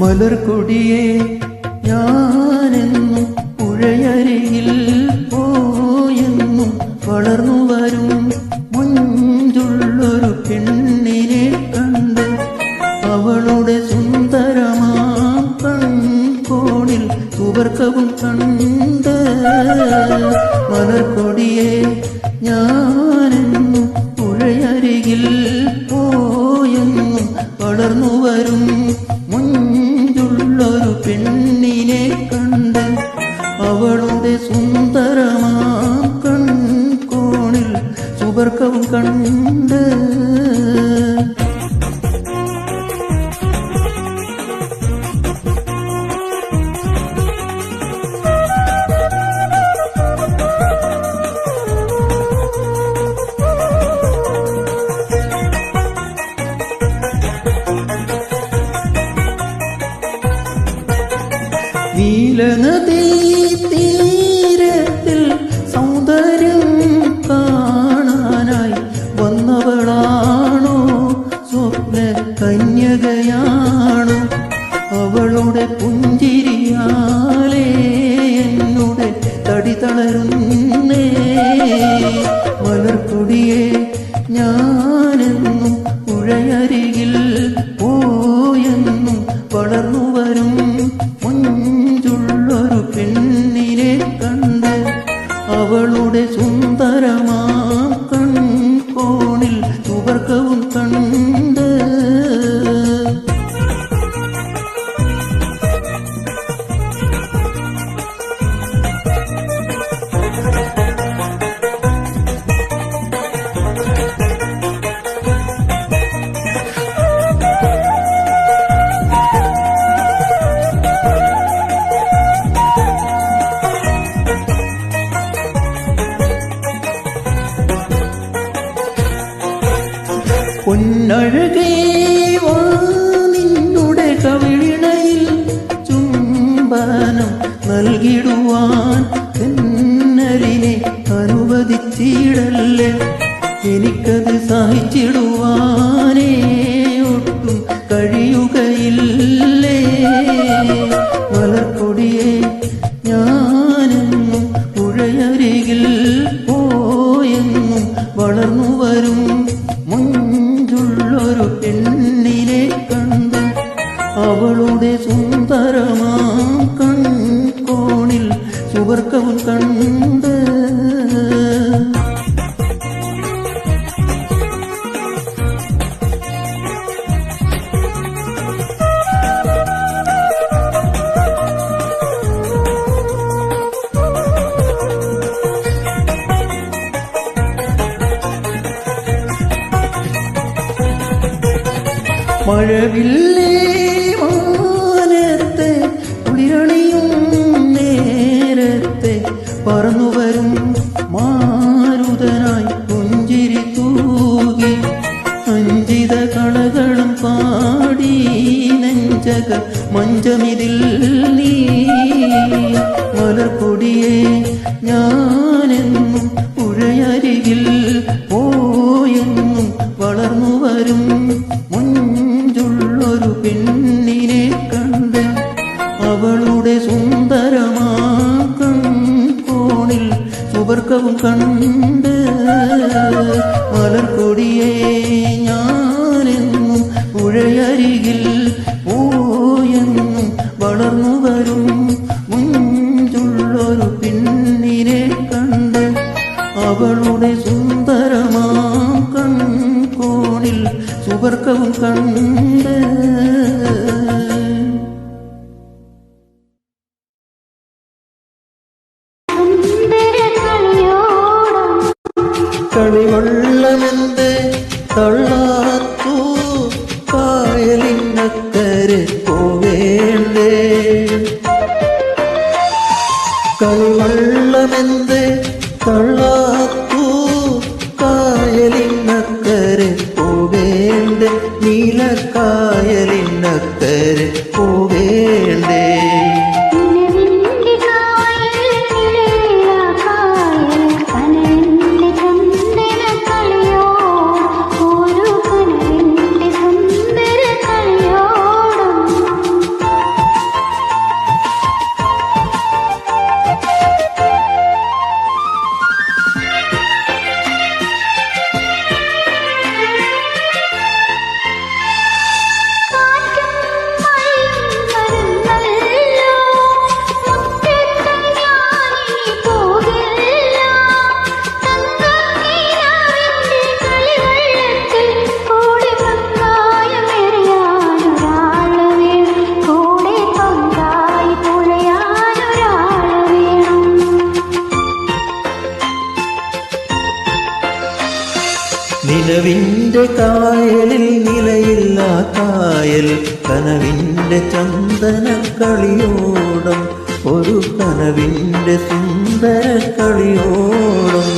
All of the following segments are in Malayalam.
മലർക്കൊടിയെ ഞാനെന്നും പുഴയരികിൽ പോയെന്നും വളർന്നു വരും മുഞ്ചുള്ളൊരു പെണ്ണിനെ കണ്ട് അവളുടെ സുന്ദരമാം കൺകോണിൽ സുവർക്കവും കണ്ട് മലർക്കൊടിയെ ഞാനെന്നും പുഴയരികിൽ പോയെന്നും വളർന്നു വരും മുഞ്ചുള്ളൊരു പെണ്ണിനെ കണ്ട് അവളുടെ സുന്ദരമാം കൺകോണിൽ സുവർക്കവും കണ്ട് നീലനദീ തീരത്തിൽ സൗന്ദര്യം കാണാനായി വന്നവളാണോ സ്വപ്ന കന്യകയാണോ അവളുടെ പുഞ്ചിരിയാലേ എന്നുടെ തടി തളരുന്നേ മലർക്കൊടിയെ ഞാനെന്നും പുഴയരികിൽ പോയെന്നും വളർന്നു വരും മുഞ്ചുള്ളൊരു പെണ്ണിനെ കണ്ട് അവളുടെ സുന്ദരമാം കൺകോണിൽ സുവർക്കവും കണ്ട് പൊന്നഴകേ വാ നിന്നുടെ കവിളിണയിൽ ചുംബനം നൽകിടുവാൻ തെന്നലിനെ അനുവദിച്ചിടല്ലേ എനിക്കത് സഹിച്ചിടുവാനേ ഒട്ടും കഴിയുകയില്ലേ മലർക്കൊടിയെ ഞാനെന്നും പുഴയരികിൽ പോയെന്നും വളർന്നു വരും മുഞ്ചുള്ളൊരു പെണ്ണിനെ കണ്ട് അവളുടെ സുന്ദരമാം കൺകോണിൽ സുവർക്കവും കണ്ട് മഴവില്ലേ മാനത്തെ കുളിരണിയും നേരത്തെ പറന്നുവരും മാരുതനായി പുഞ്ചിരി തൂകി അഞ്ചിത കളകളും പാടി നെഞ്ചക മഞ്ചമിതിൽ നീ മലർക്കൊടിയെ ഞാനെന്നും പുഴയരികിൽ പോയെന്നും വളർന്നു വരും മുഞ്ചുള്ളൊരു പെണ്ണിനെ കണ്ട് അവളുടെ സുന്ദരമാം കൺകോണിൽ സുവർക്കവും കണ്ട് മലർക്കൊടിയെ ഞാനെന്നും പുഴയരികിൽ പോയെന്നും വളർന്നു വരും മുഞ്ചുള്ളൊരു പെണ്ണിനെ കണ്ട് അവളുടെ സുന്ദരമാം കൺകോണിൽ സുവർക്കവും കണ്ട് കളിവെള്ളമെന്ത് തള്ളാത്തു കായലിനക്കരെ പോവേണ്ടേ കളിവെള്ളമെന്ത് തള്ളാത്തു കായലിനക്കരെ പോവേണ്ടേ നീലക്കായലിനക്കരെ പോവേണ്ടേ നിലവിൻ്റെ കായലിൽ നിലയില്ല കായൽ കനവിൻ്റെ ചന്ദന കളിയോടം ഒരു കനവിൻ്റെ സുന്ദര കളിയോടം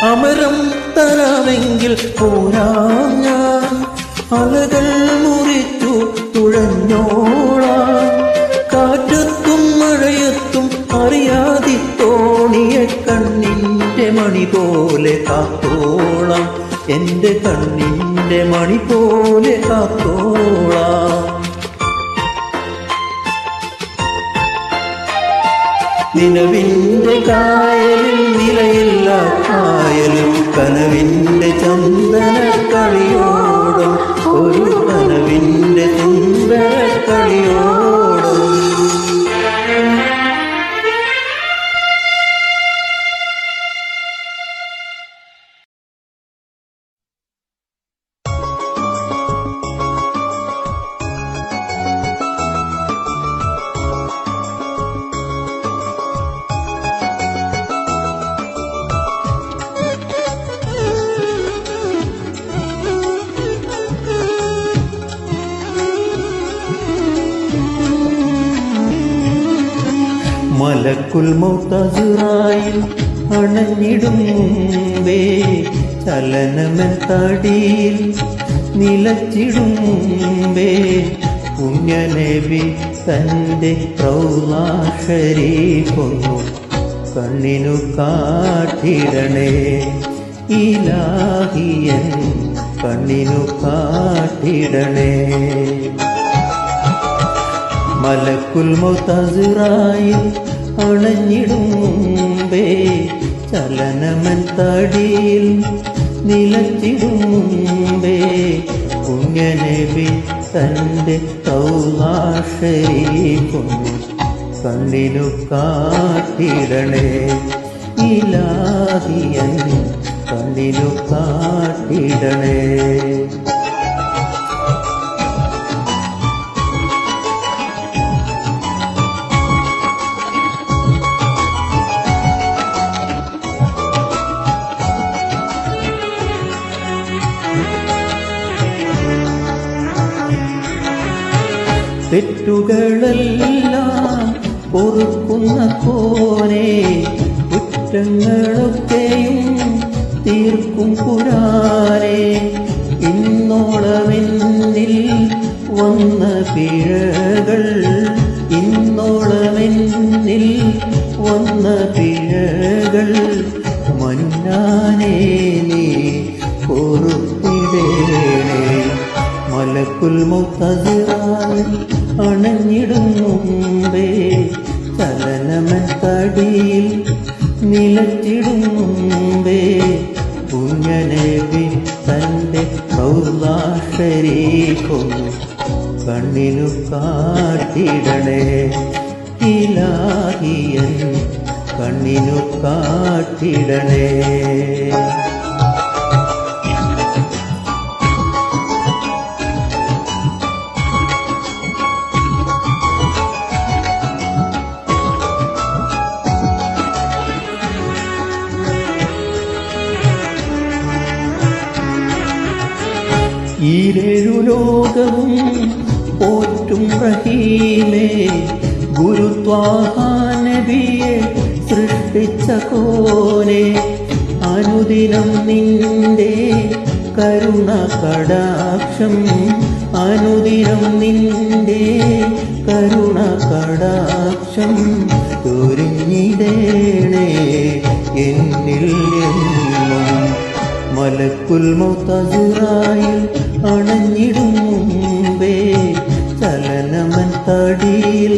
അമരം തരാമെങ്കിൽ പോരാം ഞാൻ അലകൾ മുറിച്ചു തുഴഞ്ഞോളാം കാറ്റത്തും മഴയത്തും അറിയാതി തോണിയെ കണ്ണിൻ്റെ മണി പോലെ കാത്തോളാം എൻ്റെ കണ്ണിൻ്റെ മണി പോലെ കാത്തോളാം നിലവിൻ്റെ കായലിൽ നിലയില്ല കായലും കനവിൻ്റെ ചന്ദന കളിയോടും ഒരു കനവിൻ്റെ സുന്ദര കളിയോടും മലക്കുൽ മൗത്ത് അസ്റായിൽ അണഞ്ഞിടും മുമ്പേ ചലനമൻ തടിയിൽ നിലച്ചിടും മുമ്പേ പുണ്യനബി തൻ്റെ റൗള ശരീഫൊന്നു കണ്ണിനു കാട്ടിടണേ ഇലാഹിയൻ കണ്ണിനു കാട്ടിടണേ മലക്കുൽ മൗത്ത് അസ്റായിൽ അണഞ്ഞിടും മുമ്പേ ചലനമൻ തടിയിൽ നിലച്ചിടും മുമ്പേ പുണ്യനബി തൻ്റെ റൗള ശരീഫൊന്നു കണ്ണിനു കാട്ടിടണേ ഇലാഹിയൻ കണ്ണിനു കാട്ടിടണേ തെറ്റുകളെല്ലാം പൊറുക്കുന്ന കോനെ കുറ്റങ്ങളൊക്കെയും തീർക്കും പുരാനെ ഇന്നോളമെന്നിൽ വന്ന പിഴകൾ ഇന്നോളമെന്നിൽ വന്ന പിഴകൾ മന്നാനേ നീ പൊറുത്തിടേണേ മലക്കുൽ മൗത്ത് അസ്റായിൽ അണഞ്ഞിടും മുമ്പേ ചലനമൻ തടിയിൽ നിലച്ചിടും മുമ്പേ പുണ്യനബി തൻ്റെ റൗള ശരീഫൊന്നു കണ്ണിനു കാട്ടിടണേ ഇലാഹിയൻ കണ്ണിനു കാട്ടിടണേ ഈരേഴു ലോകവും പോറ്റും റഹീമേ ഗുരുത്വാഹ നബിയെ സൃഷ്ടിച്ച കോനെ അനുദിനം നിന്റെ കരുണ കടാക്ഷം അനുദിനം നിന്റെ കരുണ കടാക്ഷം ചൊരിഞ്ഞിടേണേ എന്നിൽ എന്നും മലക്കുൽ മൗത്ത് അസ്റായിൽ അണഞ്ഞിടും മുമ്പേ ചലനമൻ തടിയിൽ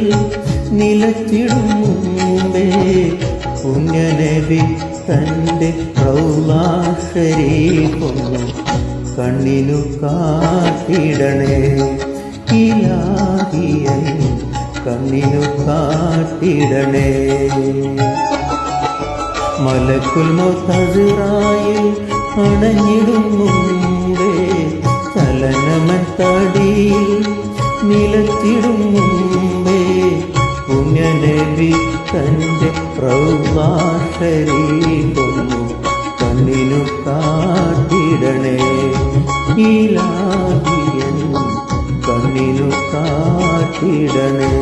നിലച്ചിടും മുമ്പേ പുണ്യനബി തൻ്റെ റൗള ശരീഫൊന്നു കണ്ണിനു കാട്ടിടണേ ഇലാഹിയൻ കണ്ണിനു കാട്ടിടണേ മലക്കുൽ മൗത്ത് അസ്റായിൽ അണഞ്ഞിടും മുമ്പേ ചലനമൻ തടിയിൽ നിലത്തിടും മുമ്പേ പുണ്യനബി തൻ്റെ റൗളാ ശരീഫൊന്നു കണ്ണിനു കാട്ടിടണേ ഇലാഹിയൻ കണ്ണിനു കാട്ടിടണേ.